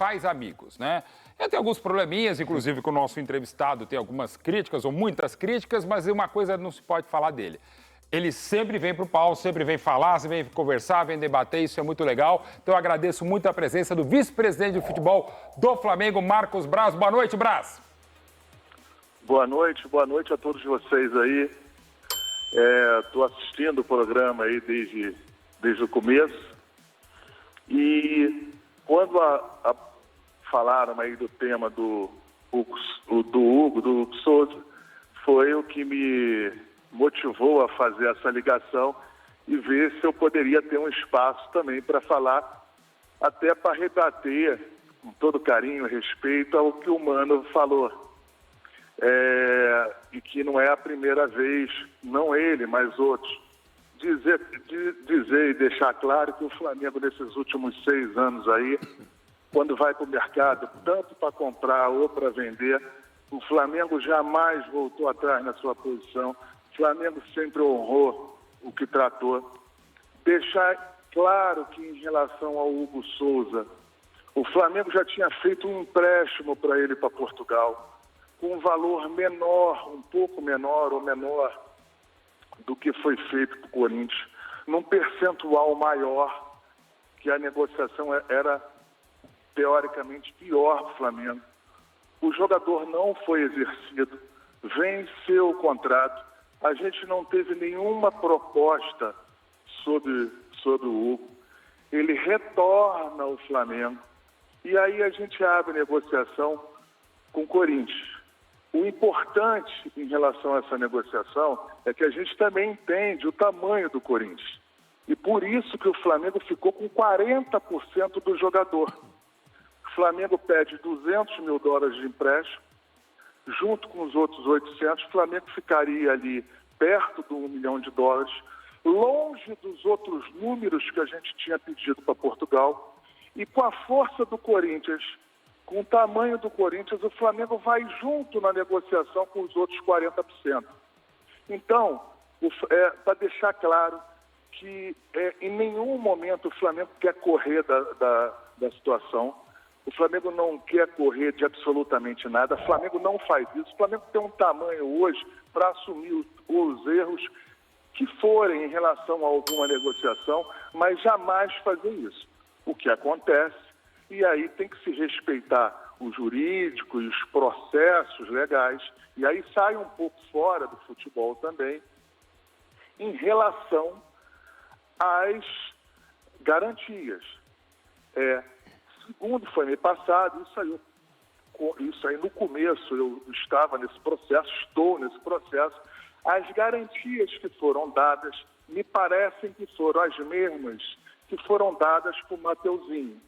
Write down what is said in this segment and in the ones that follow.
faz amigos, né? Eu tenho alguns probleminhas, inclusive com o nosso entrevistado tem algumas críticas, ou muitas críticas, mas uma coisa não se pode falar dele. Ele sempre vem para o palco, sempre vem falar, sempre vem conversar, vem debater, isso é muito legal. Então eu agradeço muito a presença do vice-presidente de futebol do Flamengo, Marcos Braz. Boa noite, Braz. Boa noite a todos vocês aí. Estou assistindo o programa aí desde o começo. E quando falaram aí do tema do Hugo Souza, foi o que me motivou a fazer essa ligação e ver se eu poderia ter um espaço também para falar, até para rebater com todo carinho e respeito ao que o Mano falou. E que não é a primeira vez, não ele, mas outros, dizer e deixar claro que o Flamengo nesses últimos 6 anos aí, quando vai para o mercado, tanto para comprar ou para vender, o Flamengo jamais voltou atrás na sua posição. O Flamengo sempre honrou o que tratou. Deixar claro que em relação ao Hugo Souza, o Flamengo já tinha feito um empréstimo para ele para Portugal, com um valor menor, um pouco menor ou menor do que foi feito para o Corinthians, num percentual maior, que a negociação era teoricamente pior para o Flamengo. O jogador não foi exercido, venceu o contrato. A gente não teve nenhuma proposta sobre o Hugo. Ele retorna ao Flamengo e aí a gente abre negociação com o Corinthians. O importante em relação a essa negociação é que a gente também entende o tamanho do Corinthians. E por isso que o Flamengo ficou com 40% do jogador. O Flamengo pede $200 mil de empréstimo, junto com os outros 800, o Flamengo ficaria ali perto do $1 milhão, longe dos outros números que a gente tinha pedido para Portugal. E com a força do Corinthians, com o tamanho do Corinthians, o Flamengo vai junto na negociação com os outros 40%. Então, para deixar claro que em nenhum momento o Flamengo quer correr da situação. O Flamengo não quer correr de absolutamente nada. O Flamengo não faz isso. O Flamengo tem um tamanho hoje para assumir os erros que forem em relação a alguma negociação, mas jamais fazer isso. O que acontece, e aí tem que se respeitar o jurídico e os processos legais, e aí sai um pouco fora do futebol também, em relação às garantias. Segundo foi mês passado, isso aí no começo, eu estava nesse processo, estou nesse processo, as garantias que foram dadas me parecem que foram as mesmas que foram dadas para o Mateuzinho.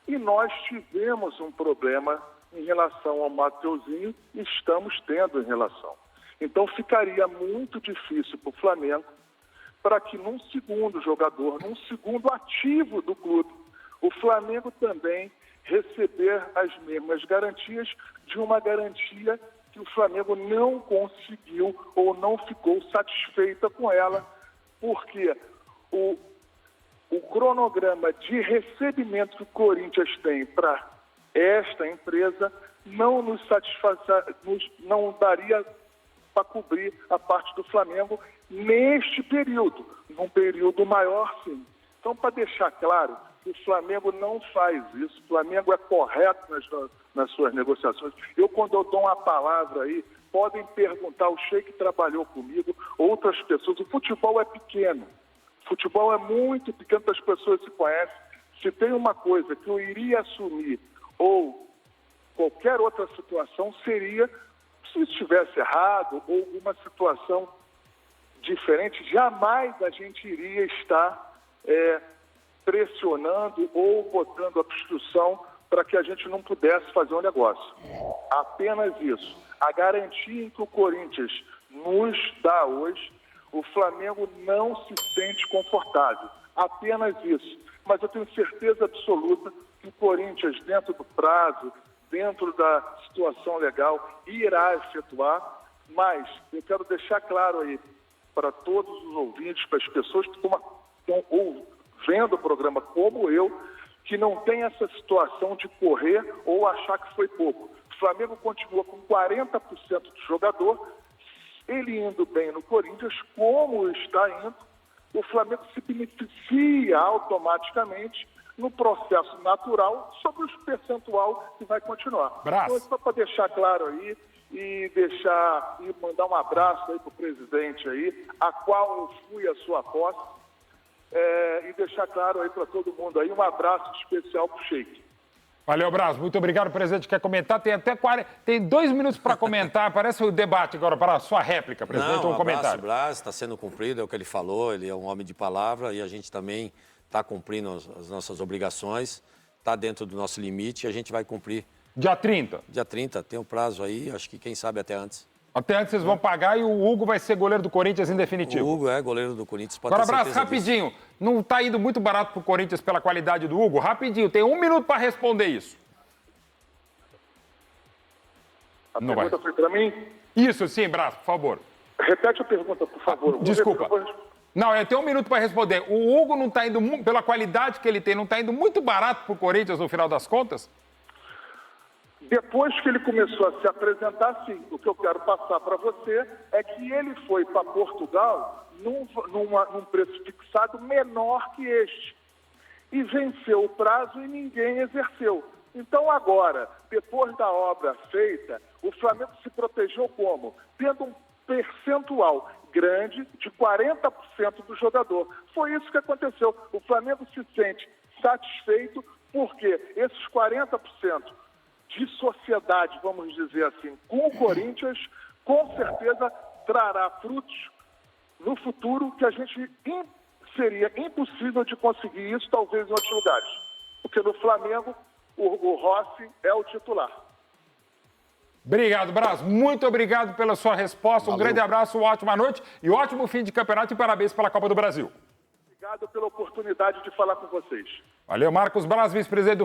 E nós tivemos um problema em relação ao Mateuzinho e estamos tendo em relação. Então ficaria muito difícil para o Flamengo para que num segundo jogador, num segundo ativo do clube, o Flamengo também receber as mesmas garantias de uma garantia que o Flamengo não conseguiu ou não ficou satisfeita com ela, porque o cronograma de recebimento que o Corinthians tem para esta empresa não nos não daria para cobrir a parte do Flamengo neste período, num período maior sim. Então, para deixar claro, o Flamengo não faz isso, o Flamengo é correto nas suas negociações. Quando eu dou uma palavra aí, podem perguntar, o Sheik trabalhou comigo, outras pessoas. O futebol é pequeno, o futebol é muito pequeno, as pessoas se conhecem. Se tem uma coisa que eu iria assumir, ou qualquer outra situação, seria, se estivesse errado, ou alguma situação diferente, jamais a gente iria estar pressionando ou botando obstrução para que a gente não pudesse fazer um negócio. Apenas isso. A garantia que o Corinthians nos dá hoje, o Flamengo não se sente confortável. Apenas isso. Mas eu tenho certeza absoluta que o Corinthians, dentro do prazo, dentro da situação legal, irá efetuar. Mas eu quero deixar claro aí para todos os ouvintes, para as pessoas que estão vendo o programa como eu, que não tem essa situação de correr ou achar que foi pouco. O Flamengo continua com 40% do jogador, ele indo bem no Corinthians, como está indo, o Flamengo se beneficia automaticamente no processo natural sobre o percentual que vai continuar. Então, só para deixar claro aí e mandar um abraço aí para o presidente aí, a qual eu fui à sua posse, e deixar claro aí para todo mundo aí, um abraço especial para o Sheik. Valeu, Braz. Muito obrigado. O presidente quer comentar. Tem até 2 minutos para comentar. Parece o debate agora para a sua réplica, presidente. Não, um comentário. O Braz está sendo cumprido, é o que ele falou. Ele é um homem de palavra e a gente também está cumprindo as nossas obrigações. Está dentro do nosso limite e a gente vai cumprir. Dia 30. Dia 30, tem um prazo aí, acho que quem sabe até antes. Até antes vocês vão pagar e o Hugo vai ser goleiro do Corinthians em definitivo. O Hugo é goleiro do Corinthians, pode Agora, ter certeza Braz, rapidinho. disso. Não está indo muito barato para o Corinthians pela qualidade do Hugo? Rapidinho, tem 1 minuto para responder isso. A pergunta foi para mim? Isso, sim, Braz, por favor. Repete a pergunta, por favor. Desculpa. Não, tem 1 minuto para responder. O Hugo não está indo, pela qualidade que ele tem, não está indo muito barato para o Corinthians no final das contas? Depois que ele começou a se apresentar, sim. O que eu quero passar para você é que ele foi para Portugal num preço fixado menor que este. E venceu o prazo e ninguém exerceu. Então agora, depois da obra feita, o Flamengo se protegeu como? Tendo um percentual grande de 40% do jogador. Foi isso que aconteceu. O Flamengo se sente satisfeito porque esses 40% de sociedade, vamos dizer assim, com o Corinthians, com certeza trará frutos no futuro que a gente seria impossível de conseguir isso, talvez em outros lugares. Porque no Flamengo, o Rossi é o titular. Obrigado, Braz. Muito obrigado pela sua resposta. Valeu. Um grande abraço, uma ótima noite e ótimo fim de campeonato e parabéns pela Copa do Brasil. Obrigado pela oportunidade de falar com vocês. Valeu, Marcos Braz, vice-presidente do